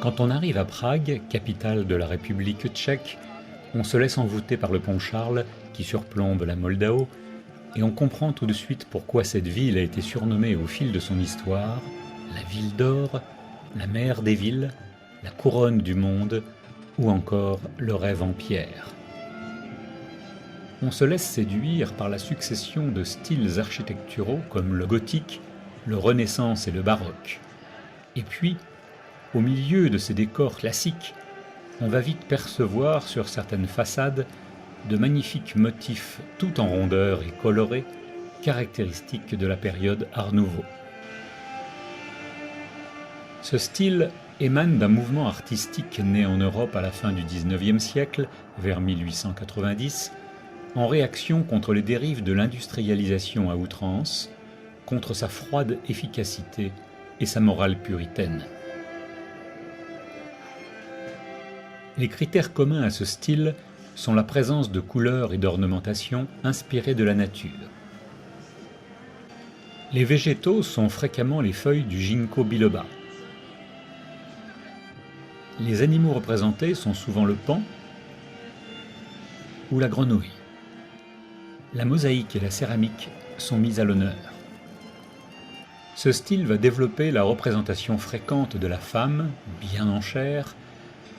Quand on arrive à Prague, capitale de la République tchèque, on se laisse envoûter par le pont Charles qui surplombe la Moldao et on comprend tout de suite pourquoi cette ville a été surnommée au fil de son histoire la ville d'or, la mère des villes, la couronne du monde ou encore le rêve en pierre. On se laisse séduire par la succession de styles architecturaux comme le gothique, le Renaissance et le baroque. Et puis, au milieu de ces décors classiques, on va vite percevoir sur certaines façades de magnifiques motifs tout en rondeur et colorés, caractéristiques de la période Art Nouveau. Ce style émane d'un mouvement artistique né en Europe à la fin du XIXe siècle, vers 1890, en réaction contre les dérives de l'industrialisation à outrance, contre sa froide efficacité et sa morale puritaine. Les critères communs à ce style sont la présence de couleurs et d'ornementation inspirées de la nature. Les végétaux sont fréquemment les feuilles du ginkgo biloba. Les animaux représentés sont souvent le paon ou la grenouille. La mosaïque et la céramique sont mises à l'honneur. Ce style va développer la représentation fréquente de la femme, bien en chair,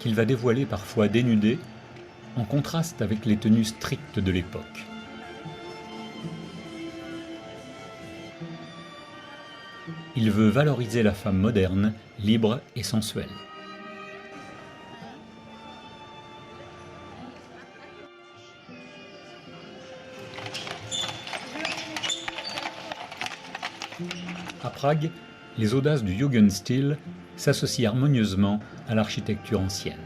qu'il va dévoiler parfois dénudée, en contraste avec les tenues strictes de l'époque. Il veut valoriser la femme moderne, libre et sensuelle. À Prague, les audaces du Jugendstil s'associent harmonieusement à l'architecture ancienne.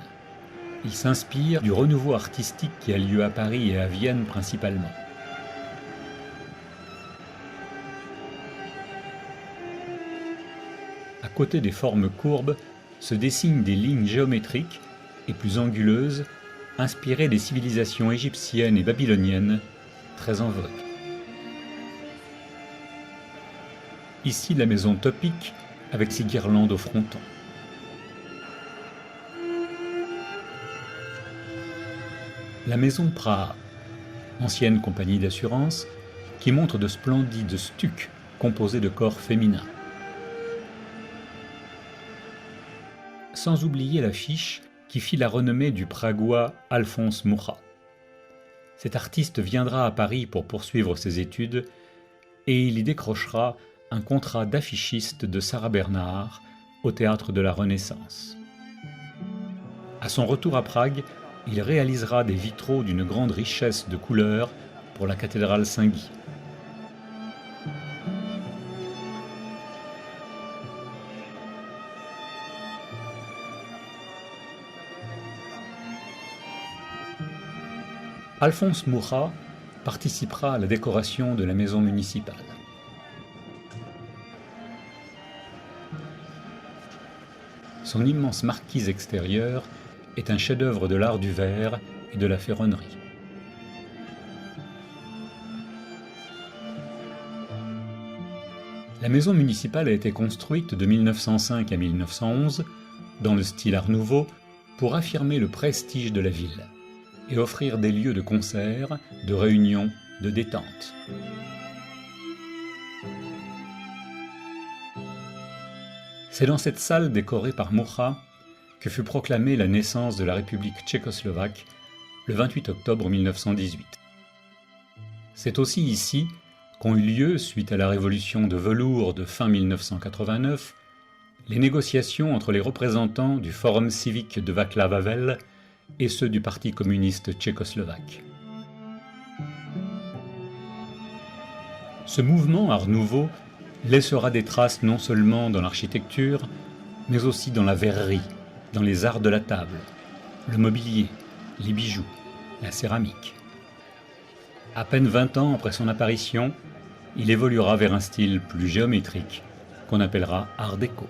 Ils s'inspirent du renouveau artistique qui a lieu à Paris et à Vienne principalement. À côté des formes courbes se dessinent des lignes géométriques et plus anguleuses, inspirées des civilisations égyptiennes et babyloniennes, très en vogue. Ici la maison topique avec ses guirlandes au fronton. La maison Praha, ancienne compagnie d'assurance, qui montre de splendides stucs composés de corps féminins. Sans oublier l'affiche qui fit la renommée du Pragois Alphonse Mucha. Cet artiste viendra à Paris pour poursuivre ses études et il y décrochera un contrat d'affichiste de Sarah Bernhardt au Théâtre de la Renaissance. À son retour à Prague, il réalisera des vitraux d'une grande richesse de couleurs pour la cathédrale Saint-Guy. Alphonse Mucha participera à la décoration de la maison municipale. Son immense marquise extérieure est un chef-d'œuvre de l'art du verre et de la ferronnerie. La maison municipale a été construite de 1905 à 1911 dans le style Art Nouveau pour affirmer le prestige de la ville et offrir des lieux de concert, de réunion, de détente. C'est dans cette salle décorée par Mucha que fut proclamée la naissance de la République tchécoslovaque le 28 octobre 1918. C'est aussi ici qu'ont eu lieu, suite à la révolution de velours de fin 1989, les négociations entre les représentants du Forum civique de Václav Havel et ceux du Parti communiste tchécoslovaque. Ce mouvement Art Nouveau laissera des traces non seulement dans l'architecture, mais aussi dans la verrerie, dans les arts de la table, le mobilier, les bijoux, la céramique. À peine 20 ans après son apparition, il évoluera vers un style plus géométrique, qu'on appellera Art déco.